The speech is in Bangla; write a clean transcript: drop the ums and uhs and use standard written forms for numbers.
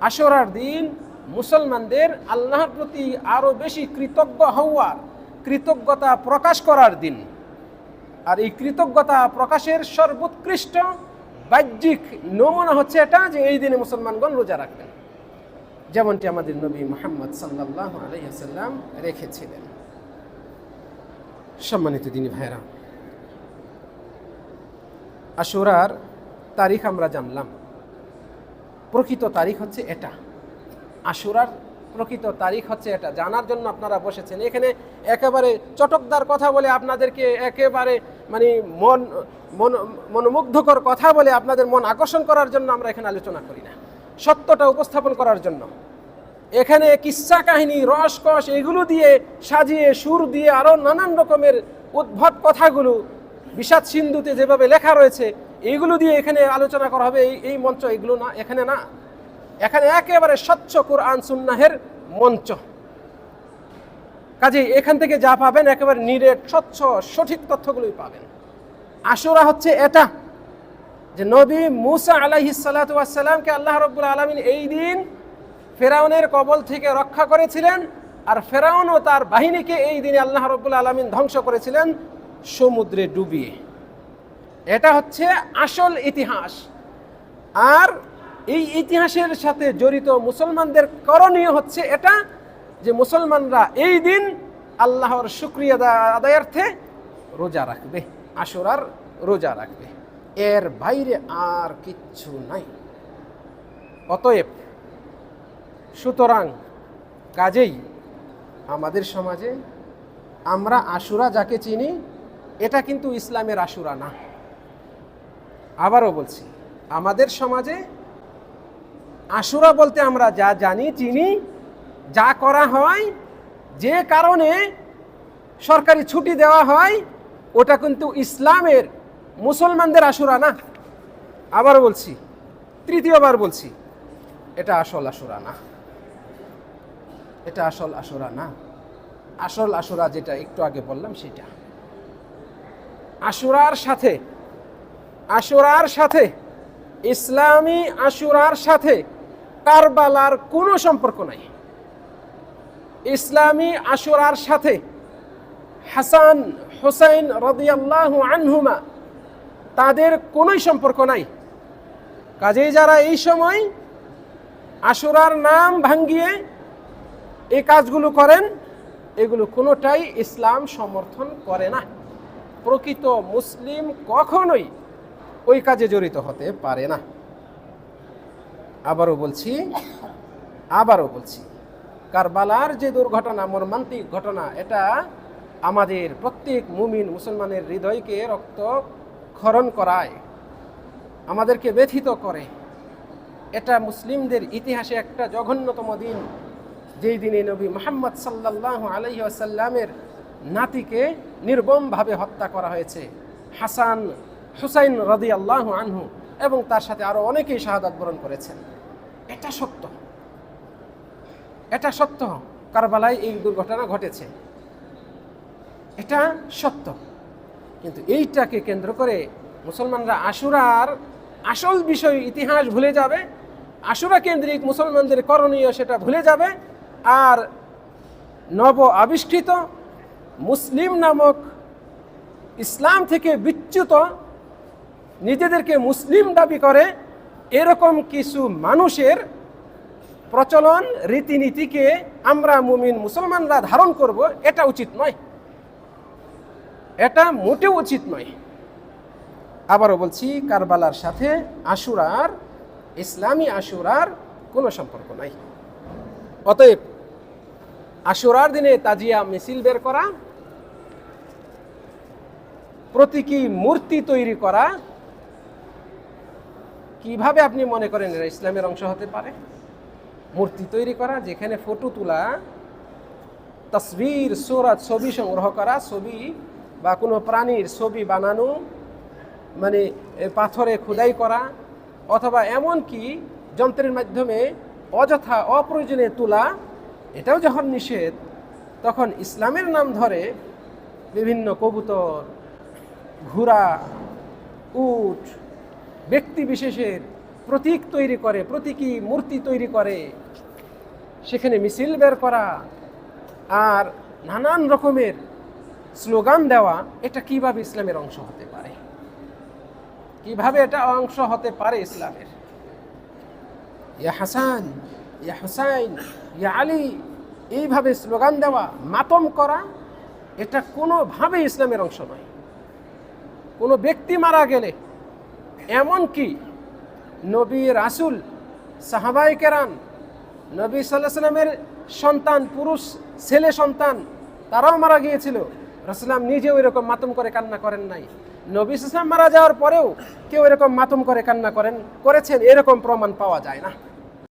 আশুরার দিন মুসলমানদের আল্লাহর প্রতি আরও বেশি কৃতজ্ঞ হওয়ার, কৃতজ্ঞতা প্রকাশ করার দিন। আর এই কৃতজ্ঞতা প্রকাশের সর্বোৎকৃষ্ট বাহ্যিক নমুনা হচ্ছে এটা যে এই দিনে মুসলমানগণ রোজা রাখবেন, যেমনটি আমাদের নবী মুহাম্মদ সাল্লাল্লাহু আলাইহি ওয়াসাল্লাম রেখেছিলেন। সম্মানিত দিনী ভাইরা, আশুরার তারিখ আমরা জানলাম। প্রকৃত তারিখ হচ্ছে এটা। আশুরার প্রকৃত তারিখ হচ্ছে এটা। জানার জন্য আপনারা বসেছেন এখানে। একেবারে চটকদার কথা বলে আপনাদেরকে একেবারে মানে মনোমুগ্ধকর কথা বলে আপনাদের মন আকর্ষণ করার জন্য আমরা এখানে আলোচনা করি না, সত্যটা উপস্থাপন করার জন্য। এখানে কিস্সা কাহিনী, রসকস এগুলো দিয়ে সাজিয়ে সুর দিয়ে আরও নানান রকমের উদ্ভট কথাগুলো বিষাদ সিন্ধুতে যেভাবে লেখা রয়েছে এইগুলো দিয়ে এখানে আলোচনা করা হবে, এই মঞ্চ এগুলো না, এখানে না। এখানে একেবারে স্বচ্ছ কোরআন সুন্নাহের মঞ্চ। কাজেই এখান থেকে যা পাবেন একেবারে নিরেট, স্বচ্ছ, সঠিক তথ্যগুলোই পাবেন। আশুরা হচ্ছে এটা যে নবী মুসা আলাইহিস সালাতু ওয়াস সালামকে আল্লাহ রাব্বুল আলামিন এই দিন ফেরাউনের কবল থেকে রক্ষা করেছিলেন, আর ফেরাউন ও তার বাহিনীকে এই দিনে আল্লাহ রাব্বুল আলামিন ধ্বংস করেছিলেন সমুদ্রে ডুবিয়ে। এটা হচ্ছে আসল ইতিহাস। আর এই ইতিহাসের সাথে জড়িত মুসলমানদের করণীয় হচ্ছে এটা যে মুসলমানরা এই দিন আল্লাহর শুকরিয়া আদায়ার্থে রোজা রাখবে, আশুরার রোজা রাখবে, এর বাইরে আর কিচ্ছু নাই। অতএব সুতরাং কাজেই আমাদের সমাজে আমরা আশুরা যাকে চিনি এটা কিন্তু ইসলামের আশুরা না। আবারও বলছি, আমাদের সমাজে আশুরা বলতে আমরা যা জানি, চিনি, যা করা হয়, যে কারণে সরকারি ছুটি দেওয়া হয়, ওটা কিন্তু ইসলামের মুসলমানদের আশুরা না। আবার বলছি, তৃতীয়বার বলছি, এটা আসল আশুরা না। এটা আসল আশুরা না। আসল আশুরা যেটা একটু আগে বললাম সেটা। আশুরার সাথে ইসলামী আশুরার সাথে কারবালার কোনো সম্পর্ক নাই। ইসলামী আশুরার সাথে হাসান হুসাইন রাদিয়াল্লাহু আনহুমা তাদের কোনোই সম্পর্ক নাই। কাজেই যারা এই সময় আশুরার নাম ভাঙ্গিয়ে এই কাজগুলো করেন, এগুলো কোনোটাই ইসলাম সমর্থন করে না। প্রকৃত মুসলিম কখনোই ওই কাজে জড়িত হতে পারে না। আবারও বলছি, কারবালার যে দুর্ঘটনা, মর্মান্তিক ঘটনা, এটা আমাদের প্রত্যেক মুমিন মুসলমানের হৃদয়কে রক্তক্ষরণ করায়, আমাদেরকে ব্যথিত করে। এটা মুসলিমদের ইতিহাসে একটা জঘন্যতম দিন, যেই দিনে নবী মুহাম্মদ সাল্লাল্লাহু আলাইহি ওয়াসাল্লামের নাতিকে নির্মমভাবে হত্যা করা হয়েছে, হাসান হুসাইন রাদিয়াল্লাহু আনহু, এবং তার সাথে আরো অনেকেই শাহাদাত বরণ করেছেন। এটা সত্য, কারবালায় এই দুর্ঘটনা ঘটেছে, এটা সত্য। কিন্তু এইটাকে কেন্দ্র করে মুসলমানরা আশুরার আসল বিষয়, ইতিহাস ভুলে যাবে, আশুরা কেন্দ্রিক মুসলমানদের করণীয় সেটা ভুলে যাবে, আর নব আবিষ্কৃত মুসলিম নামক ইসলাম থেকে বিচ্যুত, নিজেদেরকে মুসলিম দাবি করে এরকম কিছু মানুষের প্রচলন, রীতিনীতিকে আমরা মুমিন মুসলমানরা ধারণ করব, এটা উচিত নয়। এটা মোটেও উচিত নয়। আবারও বলছি, কারবালার সাথে আশুরার, ইসলামী আশুরার কোনো সম্পর্ক নাই। অতএব আশুরার দিনে তাজিয়া মিছিল বের করা, প্রতীকী মূর্তি তৈরি করা, কিভাবে আপনি মনে করেন এরা ইসলামের অংশ হতে পারে? মূর্তি তৈরি করা, যেখানে ফটো তোলা, তসবির, সূরাত, ছবি সংগ্রহ করা, ছবি বা কোনো প্রাণীর ছবি বানানো, মানে পাথরে খোদাই করা, অথবা এমন কি যন্ত্রের মাধ্যমে অযথা অপ্রয়োজনে তোলা, এটাও যখন নিষেধ, তখন ইসলামের নাম ধরে বিভিন্ন কবুতর, ঘোড়া, উট, ব্যক্তি বিশেষের প্রতীক তৈরি করে, প্রতীকী মূর্তি তৈরি করে, সেখানে মিছিল বের করা আর নানান রকমের স্লোগান দেওয়া, এটা কিভাবে ইসলামের অংশ হতে পারে? কিভাবে এটা অংশ হতে পারে ইসলামের? ইয়া হাসান, ইয়া হুসাইন, ইয়া আলী, এইভাবে স্লোগান দেওয়া, মাতম করা, এটা কোনোভাবে ইসলামের অংশ নয়। কোনো ব্যক্তি মারা গেলে, এমনকি নবী রাসূল, সাহাবায়ে কেরাম, নবী সাল্লাল্লাহু আলাইহি ওয়াসাল্লামের সন্তান, পুরুষ ছেলে সন্তান, তারাও মারা গিয়েছিল, রাসূলুল্লাহ নিজেও এরকম মাতম করে কান্না করেন নাই। নবী সাল্লাল্লাহু আলাইহি ওয়াসাল্লাম মারা যাওয়ার পরেও কেউ এরকম মাতম করে কান্না করেছেন, এরকম প্রমাণ পাওয়া যায় না।